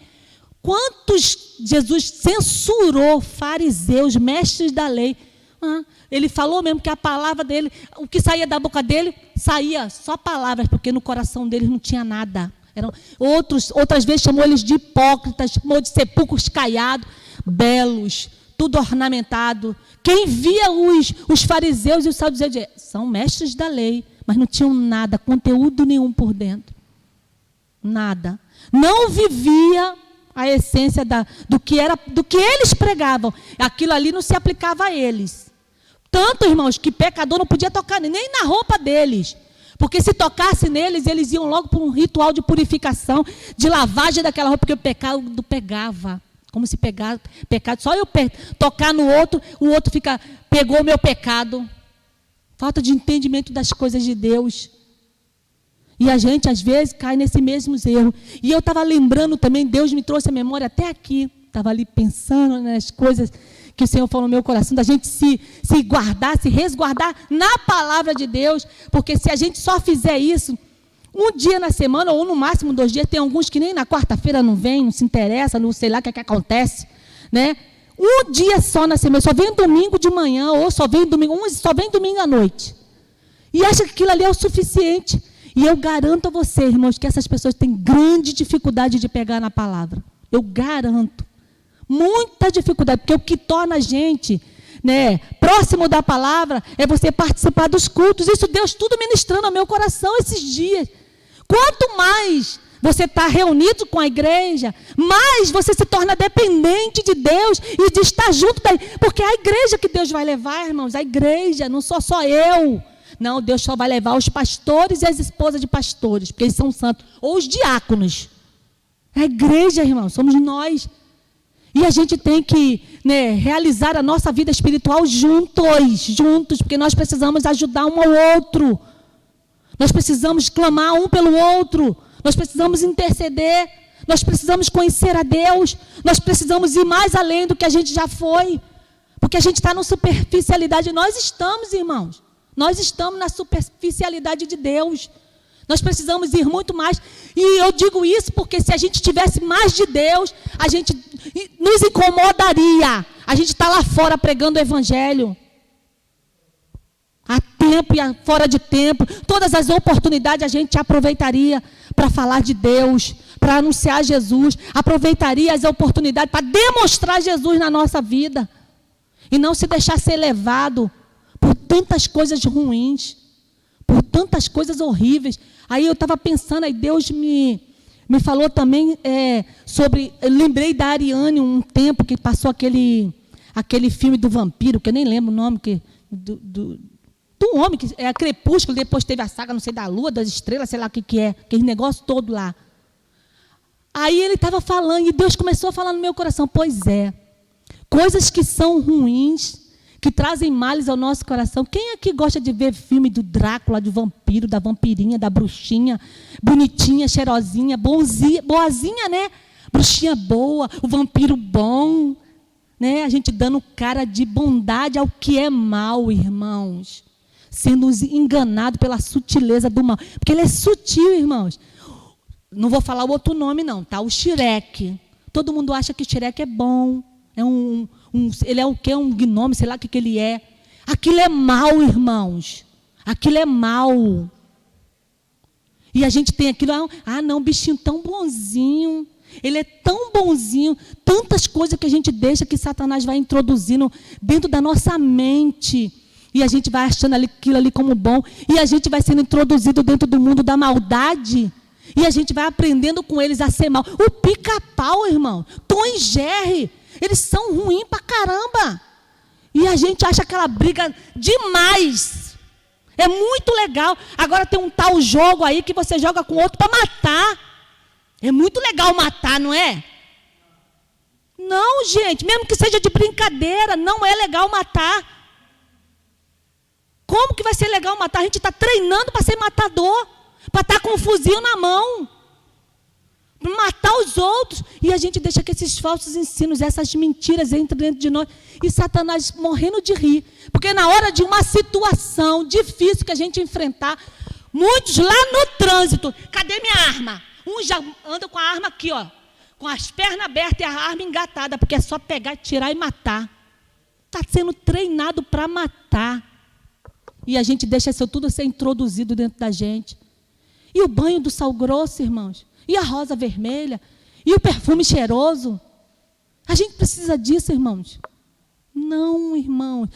Quantos Jesus censurou fariseus, mestres da lei. Ele falou mesmo que a palavra dele, o que saía da boca dele, saía só palavras, porque no coração deles não tinha nada. Outras vezes chamou eles de hipócritas, chamou de sepulcros caiados, belos, tudo ornamentado. Quem via os fariseus e os saduceus são mestres da lei, mas não tinham nada, conteúdo nenhum por dentro. Nada. Não vivia a essência do que eles pregavam. Aquilo ali não se aplicava a eles. Tanto, irmãos, que pecador não podia tocar nem na roupa deles. Porque se tocasse neles, eles iam logo para um ritual de purificação, de lavagem daquela roupa, porque o pecado pegava. Como se pecado, só eu tocar no outro, o outro pegou o meu pecado. Falta de entendimento das coisas de Deus. E a gente, às vezes, cai nesse mesmo erro. E eu estava lembrando também, Deus me trouxe a memória até aqui. Estava ali pensando nas coisas que o Senhor falou no meu coração, da gente se guardar, se resguardar na palavra de Deus. Porque se a gente só fizer isso, um dia na semana, ou no máximo 2 dias, tem alguns que nem na quarta-feira não vêm, não se interessa, não sei lá o que acontece, né? Um dia só na semana, só vem domingo de manhã, ou só vem domingo à noite. E acha que aquilo ali é o suficiente. E eu garanto a vocês, irmãos, que essas pessoas têm grande dificuldade de pegar na palavra. Eu garanto. Muita dificuldade, porque o que torna a gente, né, próximo da palavra é você participar dos cultos. Isso Deus tudo ministrando ao meu coração esses dias. Quanto mais você está reunido com a igreja, mais você se torna dependente de Deus e de estar junto daí. Porque é a igreja que Deus vai levar, irmãos. A igreja, não sou só eu. Não, Deus só vai levar os pastores e as esposas de pastores, porque eles são santos. Ou os diáconos. É a igreja, irmãos, somos nós. E a gente tem que, né, realizar a nossa vida espiritual juntos, porque nós precisamos ajudar um ao outro. Nós precisamos clamar um pelo outro. Nós precisamos interceder. Nós precisamos conhecer a Deus. Nós precisamos ir mais além do que a gente já foi. Porque a gente está na superficialidade. Nós estamos, irmãos. Nós estamos na superficialidade de Deus. Nós precisamos ir muito mais. E eu digo isso porque se a gente tivesse mais de Deus, a gente nos incomodaria. A gente está lá fora pregando o evangelho. A tempo e fora de tempo. Todas as oportunidades a gente aproveitaria para falar de Deus, para anunciar Jesus. Aproveitaria as oportunidades para demonstrar Jesus na nossa vida. E não se deixar ser levado por tantas coisas ruins, por tantas coisas horríveis. Aí eu estava pensando, aí Deus me falou também sobre... Eu lembrei da Ariane um tempo que passou aquele filme do vampiro, que eu nem lembro o nome, Do homem, que é Crepúsculo, depois teve a saga, não sei, da lua, das estrelas, sei lá o que é, aquele negócio todo lá. Aí ele estava falando, e Deus começou a falar no meu coração, pois é, coisas que são ruins, que trazem males ao nosso coração. Quem aqui gosta de ver filme do Drácula, do vampiro, da vampirinha, da bruxinha, bonitinha, cheirosinha, boazinha, né? Bruxinha boa, o vampiro bom, né? A gente dando cara de bondade ao que é mal, irmãos. Sendo enganado pela sutileza do mal. Porque ele é sutil, irmãos. Não vou falar o outro nome, não, tá? O Shrek. Todo mundo acha que Shrek é bom. Ele é o quê? Um gnome, sei lá o que ele é. Aquilo é mal, irmãos. Aquilo é mal. E a gente tem aquilo, não, bichinho tão bonzinho. Ele é tão bonzinho. Tantas coisas que a gente deixa que Satanás vai introduzindo dentro da nossa mente. E a gente vai achando aquilo ali como bom. E a gente vai sendo introduzido dentro do mundo da maldade. E a gente vai aprendendo com eles a ser mal. O Pica-Pau, irmão. Tom e Jerry. Eles são ruins pra caramba. E a gente acha aquela briga demais. É muito legal. Agora tem um tal jogo aí que você joga com outro para matar. É muito legal matar, não é? Não, gente. Mesmo que seja de brincadeira, não é legal matar. Como que vai ser legal matar? A gente está treinando para ser matador. Para estar com um fuzil na mão. Matar os outros, e a gente deixa que esses falsos ensinos, essas mentiras entrem dentro de nós, e Satanás morrendo de rir, porque na hora de uma situação difícil que a gente enfrentar, muitos lá no trânsito, cadê minha arma? Uns já andam com a arma aqui, ó, com as pernas abertas e a arma engatada, porque é só pegar, tirar e matar. Está sendo treinado para matar, e a gente deixa isso tudo ser introduzido dentro da gente. E o banho do sal grosso, irmãos, e a rosa vermelha, e o perfume cheiroso. A gente precisa disso, irmãos? Não, irmãos.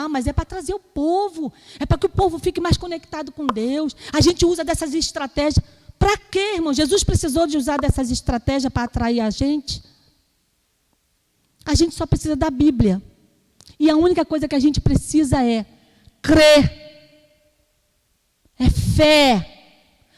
Mas é para trazer o povo. É para que o povo fique mais conectado com Deus. A gente usa dessas estratégias. Para quê, irmão? Jesus precisou de usar dessas estratégias para atrair a gente? A gente só precisa da Bíblia. E a única coisa que a gente precisa é crer. É fé.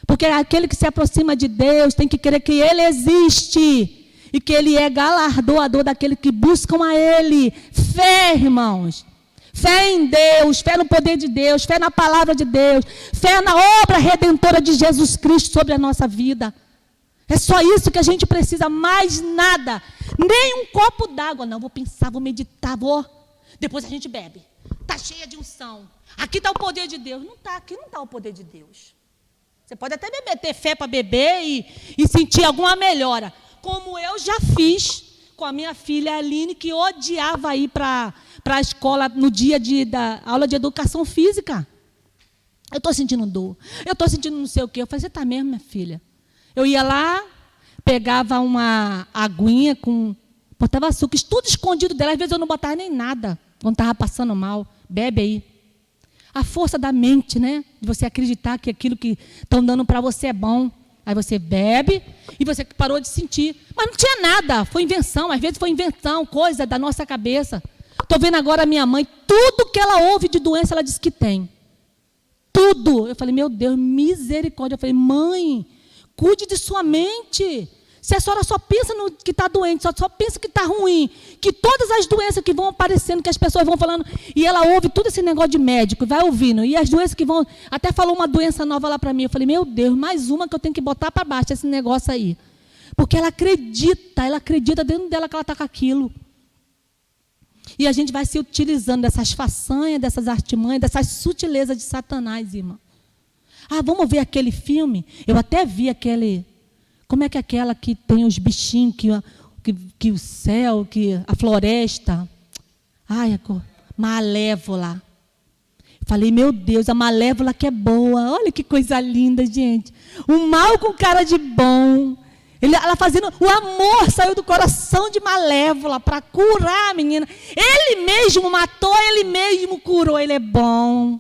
Porque aquele que se aproxima de Deus tem que crer que Ele existe e que Ele é galardoador daqueles que buscam a Ele. Fé, irmãos. Fé em Deus, fé no poder de Deus, fé na palavra de Deus, fé na obra redentora de Jesus Cristo sobre a nossa vida. É só isso que a gente precisa, mais nada. Nem um copo d'água. Não, vou pensar, vou meditar, depois a gente bebe. Está cheia de unção. Aqui está o poder de Deus. Não está, aqui não está o poder de Deus. Você pode até ter fé para beber e sentir alguma melhora. Como eu já fiz com a minha filha Aline, que odiava ir para a escola no dia da aula de educação física. Eu estou sentindo dor. Eu estou sentindo não sei o quê. Eu falei, você está mesmo, minha filha? Eu ia lá, pegava uma aguinha, botava açúcar, tudo escondido dela. Às vezes eu não botava nem nada, quando estava passando mal. Bebe aí. A força da mente, né? De você acreditar que aquilo que estão dando para você é bom. Aí você bebe e você parou de sentir. Mas não tinha nada, foi invenção. Às vezes foi invenção, coisa da nossa cabeça. Estou vendo agora a minha mãe, tudo que ela ouve de doença, ela diz que tem. Tudo. Eu falei, meu Deus, misericórdia. Eu falei, mãe, cuide de sua mente. Se a senhora só pensa no que está doente, só pensa que está ruim, que todas as doenças que vão aparecendo, que as pessoas vão falando, e ela ouve tudo esse negócio de médico, vai ouvindo, e as doenças que vão, até falou uma doença nova lá para mim, eu falei, meu Deus, mais uma que eu tenho que botar para baixo, esse negócio aí. Porque ela acredita dentro dela que ela está com aquilo. E a gente vai se utilizando dessas façanhas, dessas artimanhas, dessas sutilezas de Satanás, irmão. Vamos ver aquele filme? Eu até vi aquele... Como é que é aquela que tem os bichinhos, que o céu, que a floresta? Malévola. Falei, meu Deus, a Malévola que é boa. Olha que coisa linda, gente. O mal com cara de bom. Ela fazendo... O amor saiu do coração de Malévola para curar a menina. Ele mesmo matou, ele mesmo curou. Ele é bom.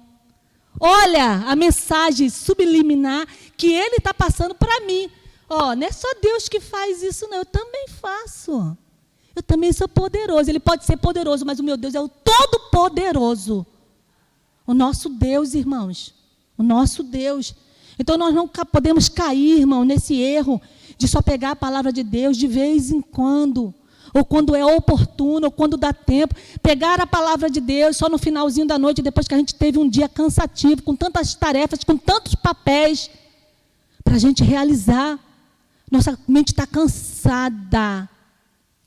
Olha a mensagem subliminar que ele está passando para mim. Não é só Deus que faz isso, não. Eu também faço. Eu também sou poderoso. Ele pode ser poderoso, mas o meu Deus é o Todo-Poderoso. O nosso Deus, irmãos. O nosso Deus. Então nós não podemos cair, irmão, nesse erro de só pegar a palavra de Deus de vez em quando, ou quando é oportuno, ou quando dá tempo. Pegar a palavra de Deus só no finalzinho da noite, depois que a gente teve um dia cansativo, com tantas tarefas, com tantos papéis, para a gente realizar. Nossa mente está cansada.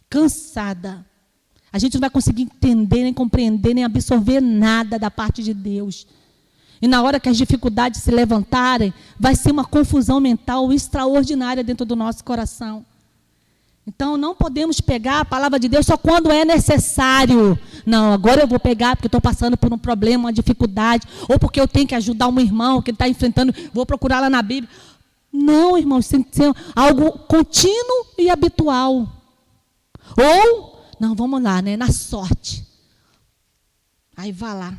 Cansada. A gente não vai conseguir entender, nem compreender, nem absorver nada da parte de Deus. E na hora que as dificuldades se levantarem, vai ser uma confusão mental extraordinária dentro do nosso coração. Então, não podemos pegar a palavra de Deus só quando é necessário. Não, agora eu vou pegar porque estou passando por um problema, uma dificuldade, ou porque eu tenho que ajudar um irmão que está enfrentando, vou procurar lá na Bíblia. Não, irmãos, tem que ser algo contínuo e habitual. Ou, não, vamos lá, né, na sorte. Aí vá lá.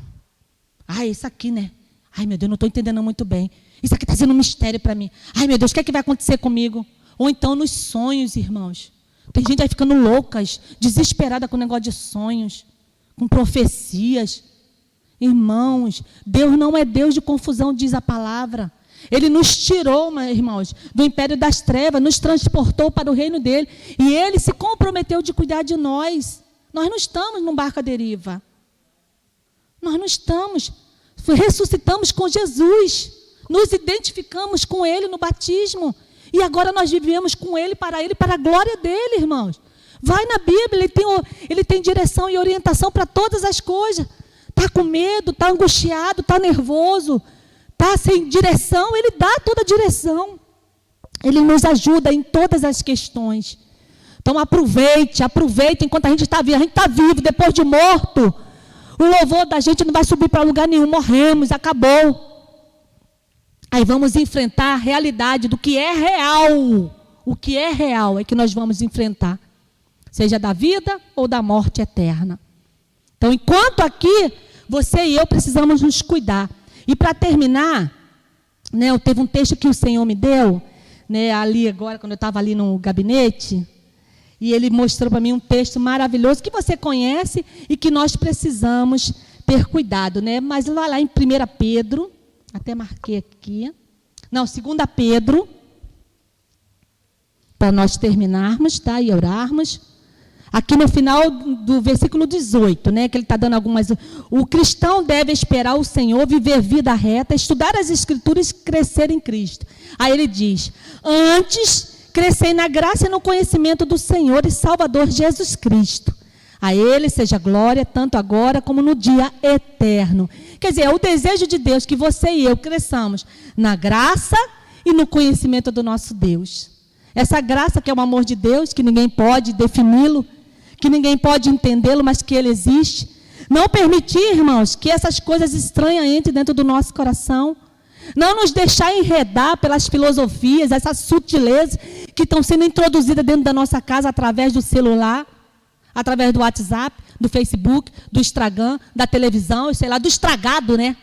Isso aqui, né? Ai, meu Deus, não estou entendendo muito bem. Isso aqui está sendo um mistério para mim. Ai, meu Deus, o que é que vai acontecer comigo? Ou então nos sonhos, irmãos. Tem gente aí ficando loucas, desesperada com o negócio de sonhos, com profecias. Irmãos, Deus não é Deus de confusão, diz a palavra. Ele nos tirou, irmãos, do império das trevas, nos transportou para o reino dele. E ele se comprometeu de cuidar de nós. Nós não estamos num barco à deriva. Nós não estamos. Ressuscitamos com Jesus. Nos identificamos com ele no batismo. E agora nós vivemos com ele, para a glória dele, irmãos. Vai na Bíblia, ele tem direção e orientação para todas as coisas. Está com medo, está angustiado, está nervoso, está sem direção, ele dá toda a direção. Ele nos ajuda em todas as questões. Então aproveite enquanto a gente está vivo, depois de morto. O louvor da gente não vai subir para lugar nenhum, morremos, acabou. Aí vamos enfrentar a realidade do que é real. O que é real é que nós vamos enfrentar. Seja da vida ou da morte eterna. Então, enquanto aqui, você e eu precisamos nos cuidar. E para terminar, né, teve um texto que o Senhor me deu, né, ali agora, quando eu estava ali no gabinete, e ele mostrou para mim um texto maravilhoso que você conhece e que nós precisamos ter cuidado, né? Mas vai lá em 1 Pedro, até marquei aqui. Não, 2 Pedro, para nós terminarmos, tá? E orarmos. Aqui no final do versículo 18, né? Que ele está dando algumas... O cristão deve esperar o Senhor, viver vida reta, estudar as Escrituras e crescer em Cristo. Aí ele diz, antes... crescei na graça e no conhecimento do Senhor e Salvador Jesus Cristo. A Ele seja glória, tanto agora como no dia eterno. Quer dizer, é o desejo de Deus que você e eu cresçamos na graça e no conhecimento do nosso Deus. Essa graça que é o amor de Deus, que ninguém pode defini-lo, que ninguém pode entendê-lo, mas que Ele existe. Não permitir, irmãos, que essas coisas estranhas entrem dentro do nosso coração. Não nos deixar enredar pelas filosofias, essas sutilezas que estão sendo introduzidas dentro da nossa casa através do celular, através do WhatsApp, do Facebook, do Instagram, da televisão, sei lá, do estragado, né?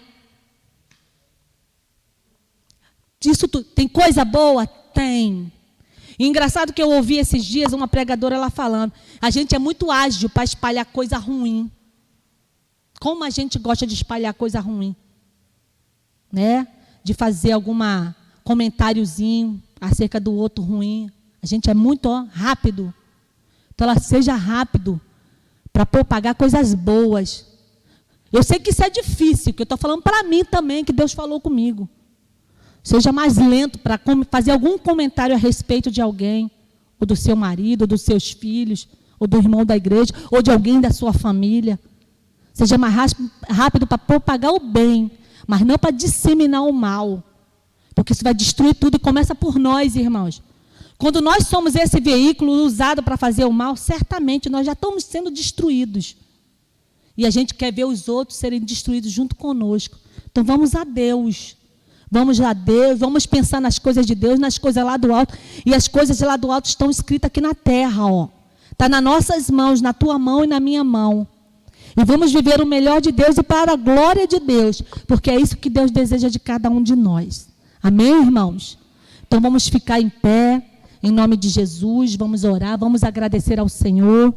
Isso tem coisa boa? Tem. E engraçado que eu ouvi esses dias uma pregadora lá falando, a gente é muito ágil para espalhar coisa ruim. Como a gente gosta de espalhar coisa ruim, né? De fazer algum comentáriozinho acerca do outro ruim. A gente é muito rápido. Então, ela seja rápido para propagar coisas boas. Eu sei que isso é difícil, que eu estou falando para mim também, que Deus falou comigo. Seja mais lento para fazer algum comentário a respeito de alguém, ou do seu marido, ou dos seus filhos, ou do irmão da igreja, ou de alguém da sua família. Seja mais rápido para propagar o bem, mas não para disseminar o mal. Porque isso vai destruir tudo e começa por nós, irmãos. Quando nós somos esse veículo usado para fazer o mal, certamente nós já estamos sendo destruídos. E a gente quer ver os outros serem destruídos junto conosco. Então vamos a Deus. Vamos a Deus, vamos pensar nas coisas de Deus, nas coisas lá do alto. E as coisas lá do alto estão escritas aqui na terra, ó. Está nas nossas mãos, na tua mão e na minha mão. E vamos viver o melhor de Deus e para a glória de Deus, porque é isso que Deus deseja de cada um de nós. Amém, irmãos? Então vamos ficar em pé, em nome de Jesus, vamos orar, vamos agradecer ao Senhor.